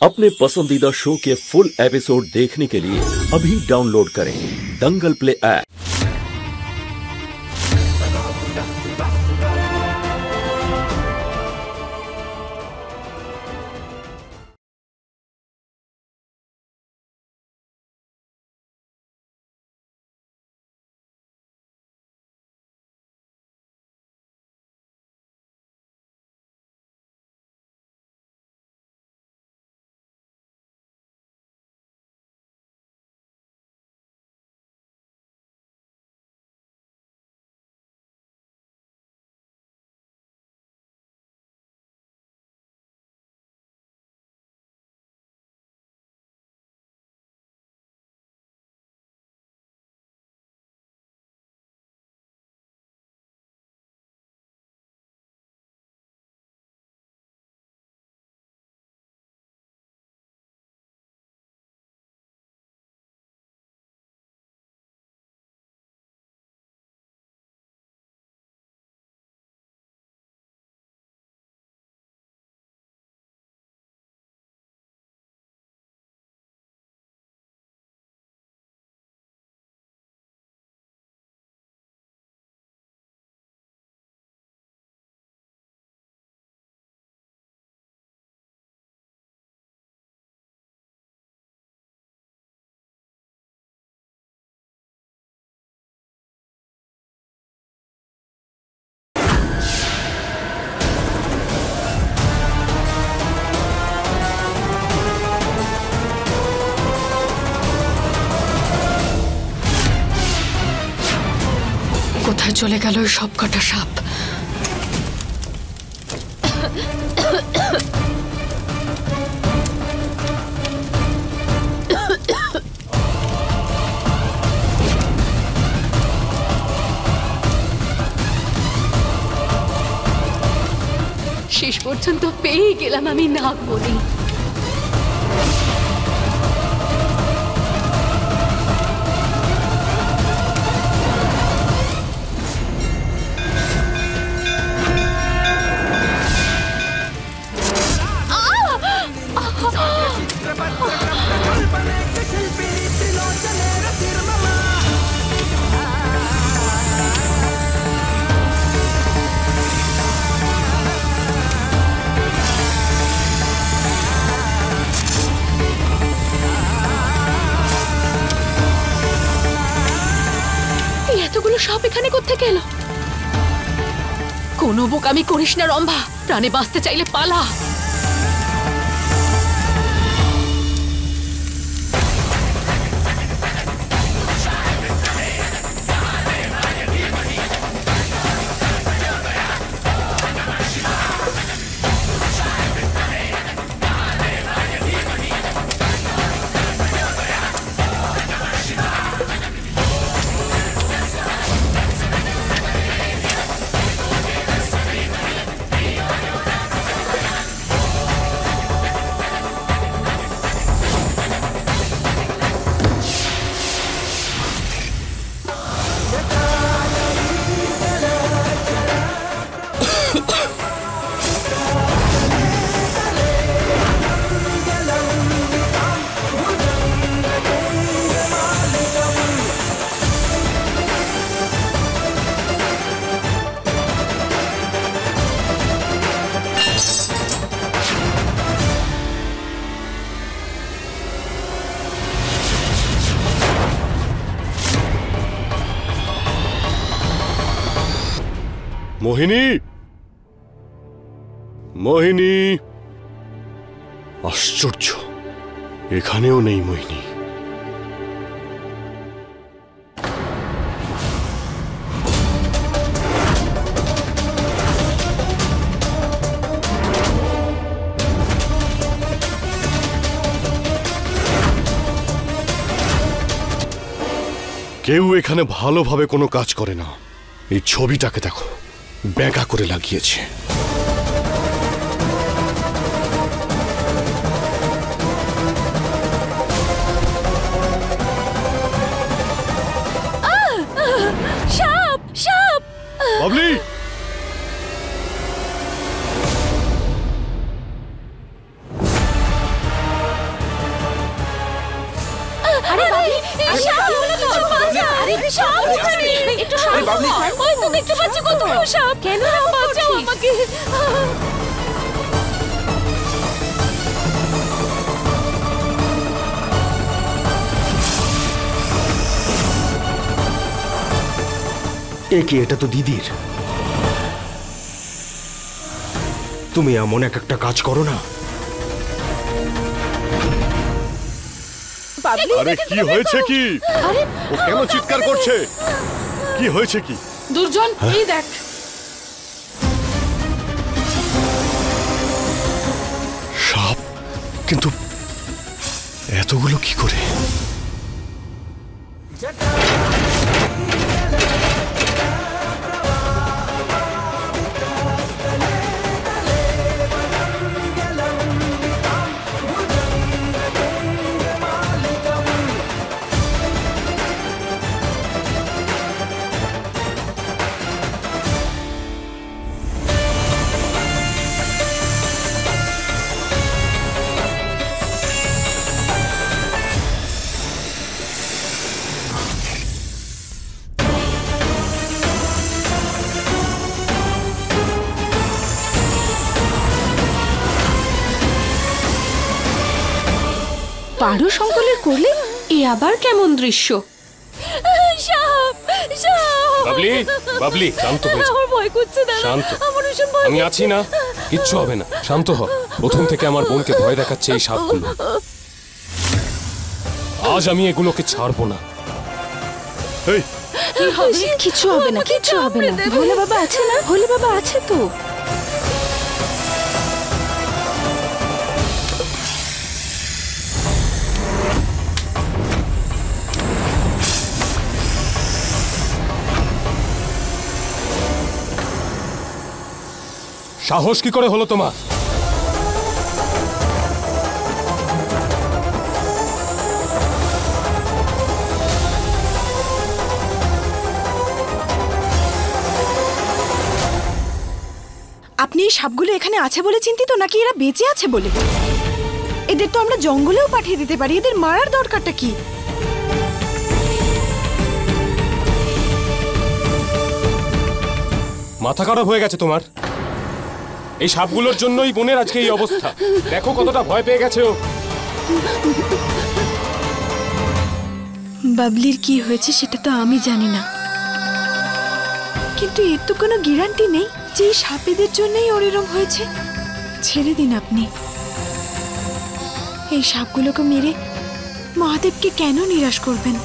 अपने पसंदीदा शो के फुल एपिसोड देखने के लिए अभी डाउनलोड करें दंगल प्ले ऐप। কোথায় চলে গেল ওই সব কটা সাপ? শেষ পর্যন্ত পেয়ে গেলাম আমি নাগমণি। এতগুলো সাপ এখানে কোত্থেকে এলো? কোনো বোকামি করিস না রম্ভা, প্রাণে বাঁচতে চাইলে পালা। মোহিনী, মোহিনী, আশ্চর্য, এখানেও নেই মোহিনী। কেউ এখানে ভালোভাবে কোনো কাজ করে না। এই ছবিটাকে দেখো, ব্যাকা করে লাগিয়েছে। সাপ, সাপ! বাবলি, দেখতে পাচ্ছি কত সাপ, কেন বাঁচাও আমাকে। এটা তো দিদির। তুমি এমন একটা কাজ করো না। আরে কি হয়েছে কি? ও কেন চিৎকার করছে? কি হয়েছে কি? দুর্জন, এই দেখ। সাপ? কিন্তু এতগুলো কি করে? পারো সংকলের করলে এ আবার কেমন দৃশ্য? বাবলি, বাবলি, শান্ত হয়ে যা। আমার ভয় করছে দাদা, শান্ত। আমার ভীষণ ভয়। আমি আছি না, কিচ্ছু হবে না, শান্ত হ। প্রথম থেকে আমার বোনকে ভয় দেখাচ্ছে এই সাপগুলো। আজ আমি এগুলোকে ছাড়বো না। এই কিছু হবে না, কিছু হবে না। ভোলে বাবা আছে না? ভোলে বাবা আছে তো। সাহস কি করে হলো তোমার? আপনি এই সাপগুলো এখানে আছে বলে চিন্তিত, নাকি এরা বেঁচে আছে বলে? এদের তো আমরা জঙ্গলেও পাঠিয়ে দিতে পারি, এদের মারার দরকারটা কি? মাথা খারাপ হয়ে গেছে তোমার? এই সাপগুলোর জন্যই বোনের আজকে এই অবস্থা। দেখো কতটা ভয় পেয়ে গেছে ও। বাবলির কি হয়েছে সেটা তো আমি জানি না, কিন্তু এর তো কোনো গ্যারান্টি নেই যে এই সাপেদের জন্যই ওর এরম হয়েছে। ছেড়ে দিন আপনি। এই সাপগুলোকে মেরে মহাদেবকে কেন নিরাশ করবেন?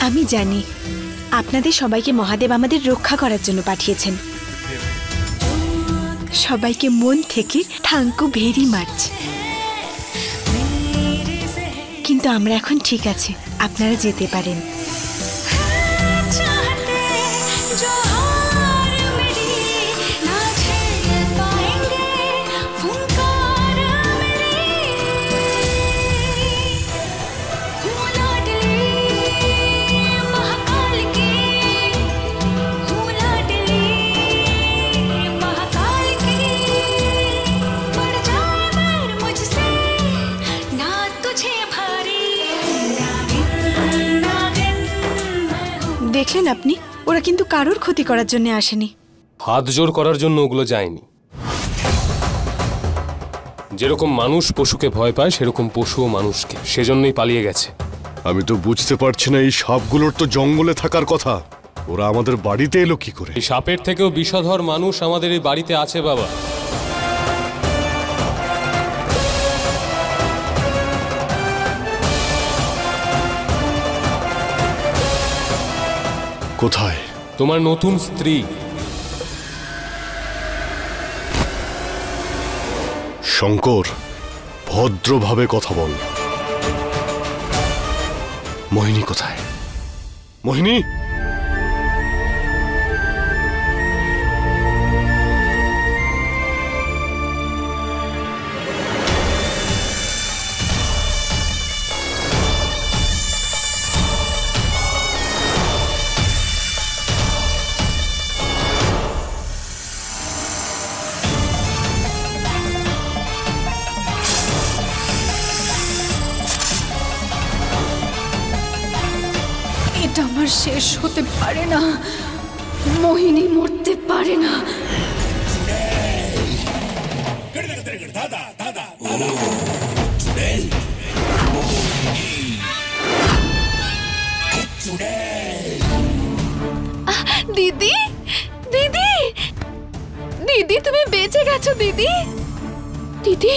আমি জানি আপনাদের সবাইকে মহাদেব আমাদের রক্ষা করার জন্য পাঠিয়েছেন। সবাইকে মন থেকে থ্যাংক ইউ ভেরি মাচ। কিন্তু আমরা এখন ঠিক আছে, আপনারা যেতে পারেন। দেখলেন আপনি, ওরা কিন্তু কারোর ক্ষতি করার জন্য আসেনি। হাত জোর করার জন্য ওগুলো যায়নি। যেরকম মানুষ পশুকে ভয় পায়, সেরকম পশুও মানুষকে, সেজন্যই পালিয়ে গেছে। আমি তো বুঝতে পারছি না, এই সাপগুলোর তো জঙ্গলে থাকার কথা, ওরা আমাদের বাড়িতে এলো কি করে? এই সাপের থেকেও বিষধর মানুষ আমাদের এই বাড়িতে আছে বাবা। কোথায়? তোমার নতুন স্ত্রী। শঙ্কর, ভদ্রভাবে কথা বল। মোহিনী কোথায়? মোহিনী? অধ্যায়টা আমার শেষ হতে পারে না। মোহিনী মরতে পারে না। দিদি, দিদি, দিদি, তুমি বেঁচে গেছো দিদি। দিদি,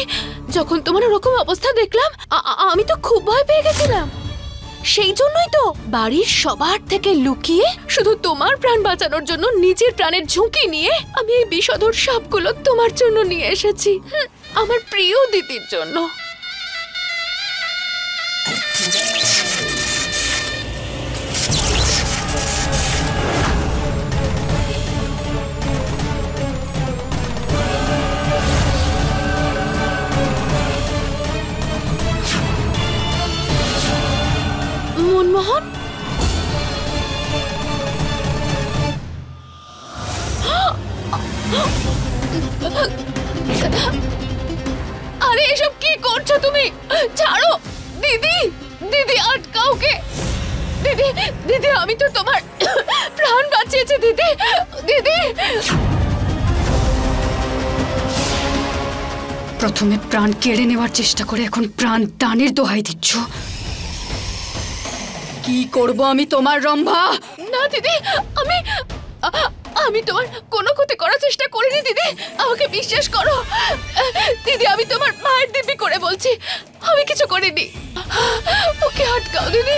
যখন তোমার ওরকম অবস্থা দেখলাম আমি তো খুব ভয় পেয়ে গেছিলাম। সেই জন্যই তো বাড়ির সবার থেকে লুকিয়ে শুধু তোমার প্রাণ বাঁচানোর জন্য নিজের প্রাণের ঝুঁকি নিয়ে আমি এই বিষধর সাপগুলো তোমার জন্য নিয়ে এসেছি, আমার প্রিয় দিদির জন্য। মনমোহন, আরে এসব কি করছো তুমি? ছাড়ো দিদি, দিদি আটকাও কে। দিদি, দিদি, আমি তো তোমার প্রাণ বাঁচিয়েছি দিদি, দিদি। প্রথমে প্রাণ কেড়ে নেওয়ার চেষ্টা করে এখন প্রাণ দানের দোহাই দিচ্ছ। কি করব আমি তোমার রম্ভা? না দিদি, আমি তোমার কোনো ক্ষতি করার চেষ্টা করিনি দিদি, আমাকে বিশ্বাস করো দিদি। আমি তোমার মায়ের দিব্যি করে বলছি, আমি কিছু করিনি। ওকে আটকাও দিদি।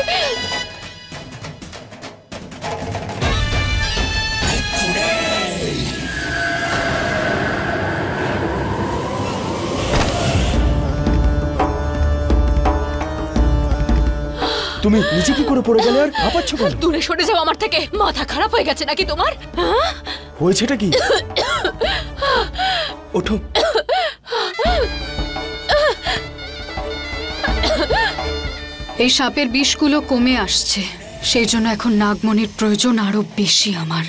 তুমি নিচে কি করে পড়ে গেলে আর হাঁপাচ্ছ কেন? দূরে সরে যাও আমার থেকে। মাথা খারাপ হয়ে গেছে নাকি তোমার? হয়েছেটা কি? ওঠো। এই সাপের বিষগুলো কমে আসছে, সেই জন্য এখন নাগমণির প্রয়োজন আরো বেশি আমার।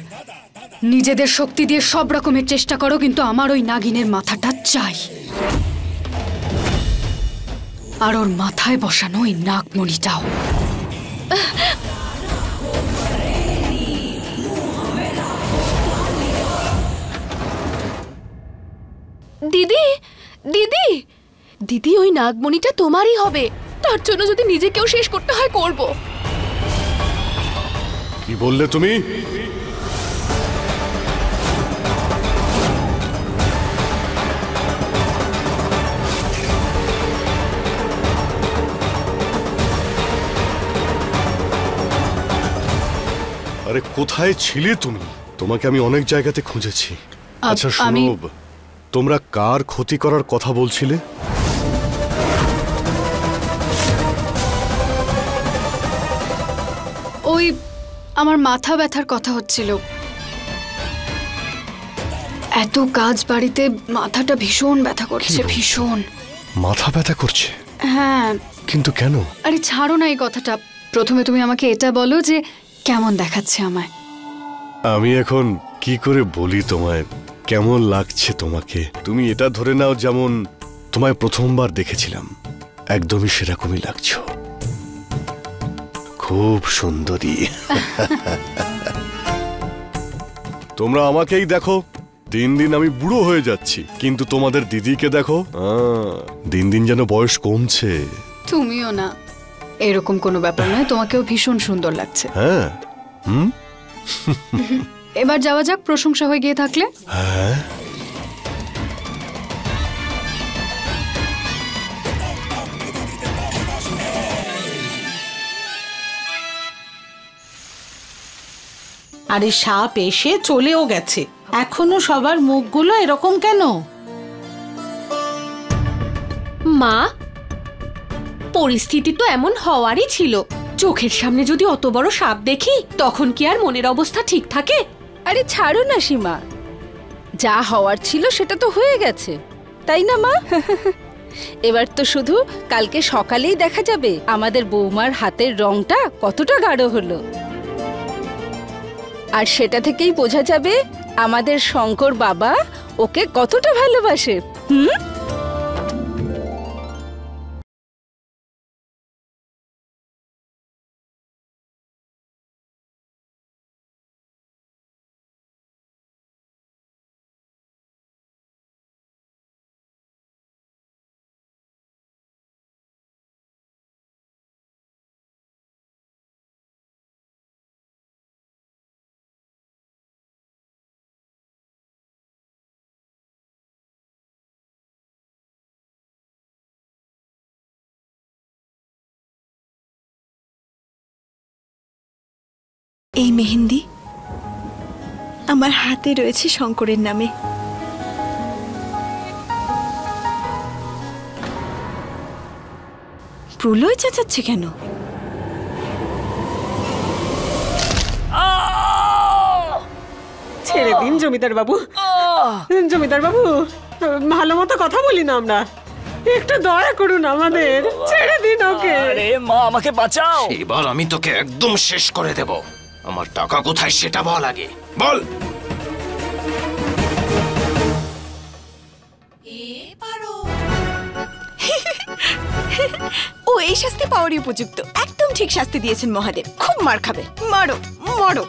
নিজেদের শক্তি দিয়ে সব রকমের চেষ্টা করো, কিন্তু আমার ওই নাগিনের মাথাটা চাই। আর ওর মাথায় বসানো ওই নাগমণিটাও। দিদি, দিদি, দিদি, ওই নাগমণিটা তোমারই হবে। তার জন্য যদি নিজেকেও শেষ করতে হয় করব। কি বললে তুমি? আরে কোথায় ছিলে তুমি? তোমাকে আমি অনেক জায়গাতে খুঁজেছি। আচ্ছা শোনো, তোমরা কার ক্ষতি করার কথা বলছিলে? ওই আমার মাথা ব্যথার কথা হচ্ছিল। এত কাজ বাড়িতে, মাথাটা ভীষণ ব্যথা করছে, ভীষণ মাথা ব্যথা করছে? হ্যাঁ। কিন্তু কেন? আরে ছাড়ো না এই কথাটা। প্রথমে তুমি আমাকে এটা বলো যে কেমন দেখাচ্ছে আমায়। আমি এখন কি করে বলি তোমায় কেমন লাগছে তোমাকে? তুমি এটা ধরে নাও যেমন তোমায় প্রথমবার দেখেছিলাম, একদমই সেরকমই লাগছো। খুব সুন্দরী। তোমরা আমাকেই দেখো, দিন দিন আমি বুড়ো হয়ে যাচ্ছি, কিন্তু তোমাদের দিদিকে দেখো, দিন দিন যেন বয়স কমছে। তুমিও না, এরকম কোনো ব্যাপার নয়, তোমাকেও ভীষণ সুন্দর লাগছে। হ্যাঁ। এবার যাওয়া যাক, প্রশংসা হয়ে গিয়ে থাকলে। হ্যাঁ। আরে সাপ এসে চলেও গেছে, এখনো সবার মুখগুলো এরকম কেন? মা, পরিস্থিতি তো এমন হওয়ারই ছিল। চোখের সামনে যদি অত বড় সাপ দেখি, তখন কি আর মনের অবস্থা ঠিক থাকে? আরে ছাড়ো না সীমা, যা হওয়ার ছিল সেটা তো হয়ে গেছে, তাই না মা? এবার তো শুধু কালকে সকালেই দেখা যাবে আমাদের বৌমার হাতের রংটা কতটা গাঢ় হলো, আর সেটা থেকেই বোঝা যাবে আমাদের শঙ্কর বাবা ওকে কতটা ভালোবাসে। এই মেহেন্দি আমার হাতে রয়েছে শঙ্করের নামে। প্রলয় চেঁচাচ্ছে কেন? ছেড়ে দিন জমিদার বাবু। জমিদার বাবু, ভালো মতো কথা বলি না আমরা, একটু দয়া করুন আমাদের, ছেড়ে দিন ওকে। আরে মা, আমাকে বাঁচাও। এবার আমি তোকে একদম শেষ করে দেব। আমার টাকা কোথায় সেটা বল আগে, বল। ও এই শাস্তি পাওয়ারই উপযুক্ত। একদম ঠিক শাস্তি দিয়েছেন মহাদেব। খুব মার খাবে, মারো মারো।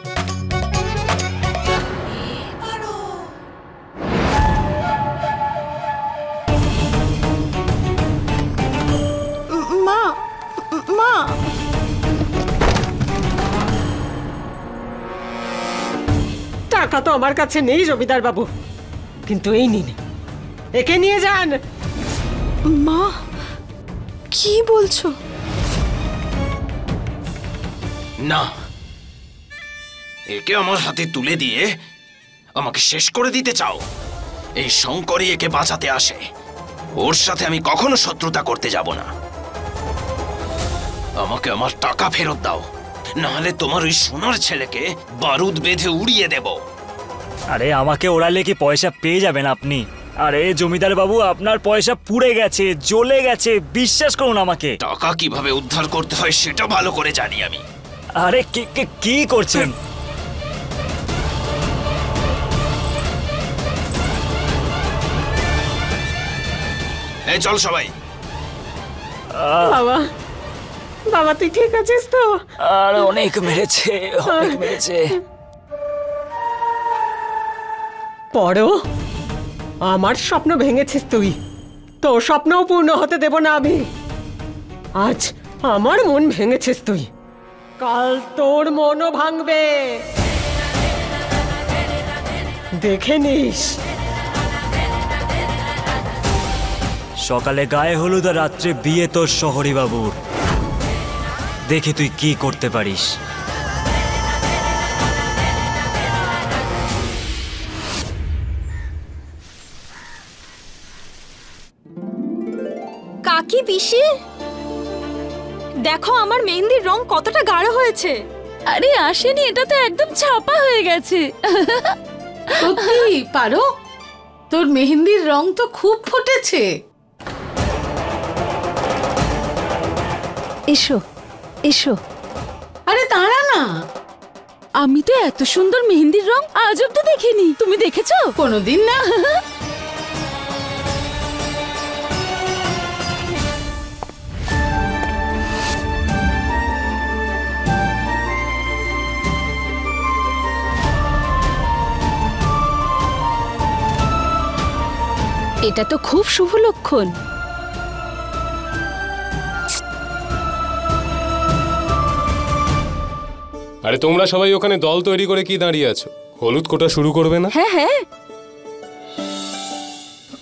মা মা, টাকা তো আমার কাছে নেই জমিদার বাবু, কিন্তু এই নিন, একে নিয়ে যান। মা কি বলছো? না, একে আমার হাতে তুলে দিয়ে আমাকে শেষ করে দিতে চাও? এই শঙ্করই একে বাঁচাতে আসে, ওর সাথে আমি কখনো শত্রুতা করতে যাব না। আমাকে আমার টাকা ফেরত দাও, নাহলে তোমার ওই সোনার ছেলেকে বারুদ বেঁধে উড়িয়ে দেব। আরে আমাকে ওড়ালে কি পয়সা পেয়ে যাবেন আপনি? আরে জমিদার বাবু, আপনার পয়সা পুড়ে গেছে, জ্বলে গেছে, বিশ্বাস করুন আমাকে। টাকা কিভাবে উদ্ধার করতে হয় সেটা ভালো করে জানি আমি। আরে কি করছেন? এই চল সবাই। বাবা, বাবা তুই ঠিক আছিস তো? আর অনেক মেরেছে, অনেক মেরেছে। পড়ো, আমার স্বপ্ন ভেঙেছিস তুই, তোর স্বপ্নও পূর্ণ হতে দেব না আমি। আজ আমার মন ভেঙেছিস তুই, কাল তোর মনও ভাঙবে, দেখে নিস। সকালে গায়ে হলুদ আর রাত্রে বিয়ে তোর শহরী বাবুর। দেখি তুই কি করতে পারিস। কাকি, পিসি, দেখো আমার মেহেন্দির রং কতটা গাঢ় হয়েছে। আরে আসেনি, এটা তো একদম ছাপা হয়ে গেছে। সত্যি পারো, তোর মেহেন্দির রং তো খুব ফুটেছে। এসো এসো। আরে দাঁড়া না, আমি তো এত সুন্দর মেহেন্দির রং আজ অব্দি দেখিনি। তুমি দেখেছো? কোনোদিন না। এটা তো খুব শুভ লক্ষণ। আরে তোমরা সবাই ওখানে দল তৈরি করে কি দাঁড়িয়ে আছো? হলুদ কোটা শুরু করবে না? হ্যাঁ হ্যাঁ,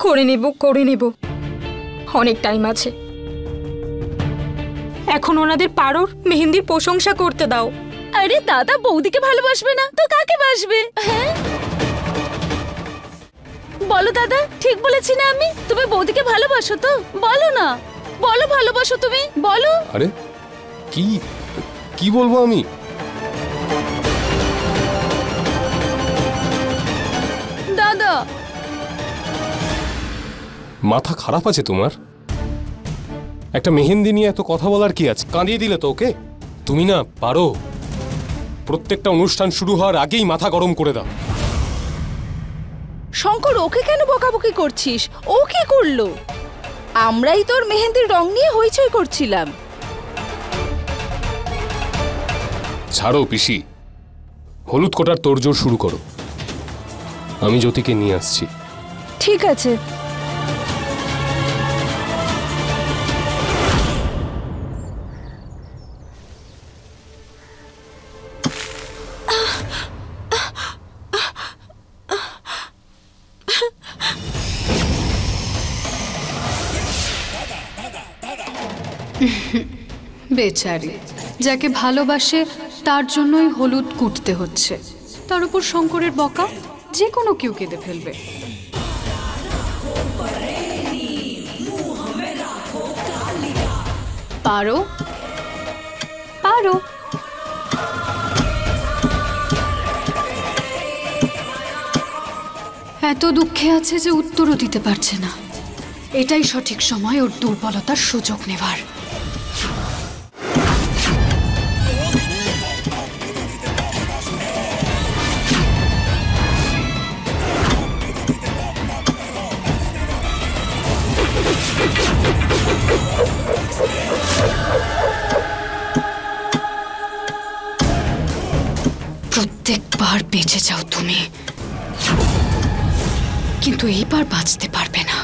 করে নেব, অনেক টাইম আছে। এখন ওনাদের পারোর মেহেন্দির প্রশংসা করতে দাও। আরে দাদা বৌদিকে ভালোবাসবে না তো কাকে বাসবে? হ্যাঁ বলো দাদা, ঠিক বলেছি না আমি? তুমি বৌদিকে ভালোবাসো তো? বলো না, বলো ভালোবাসো তুমি, বলো। আরে কি বলবো আমি? দাদা মাথা খারাপ আছে তোমার? একটা মেহেন্দি নিয়ে এত কথা বলার কি আছে? কাঁদিয়ে দিলে তো ওকে। তুমি না পারো প্রত্যেকটা অনুষ্ঠান শুরু হওয়ার আগেই মাথা গরম করে দাও। শঙ্কর, ওকে কেন বকাবকি করছিস? ও কি করলো? আমরাই তোর মেহেন্দির রং নিয়ে হইচই করছিলাম। ছাড়ো পিসি, হলুদ কোটার তোড়জোড় শুরু করো। আমি জ্যোতিকে নিয়ে আসছি। ঠিক আছে। বেচারি, যাকে ভালোবাসে তার জন্যই হলুদ কুটতে হচ্ছে। তার উপর শঙ্করের বকা, যে কোনো কেউ কেঁদে ফেলবে। পারো পারো। এত দুঃখে আছে যে উত্তরও দিতে পারছে না। এটাই সঠিক সময় ওর দুর্বলতার সুযোগ নেবার। প্রত্যেকবার বেঁচে যাও তুমি, কিন্তু এইবার বাঁচতে পারবে না।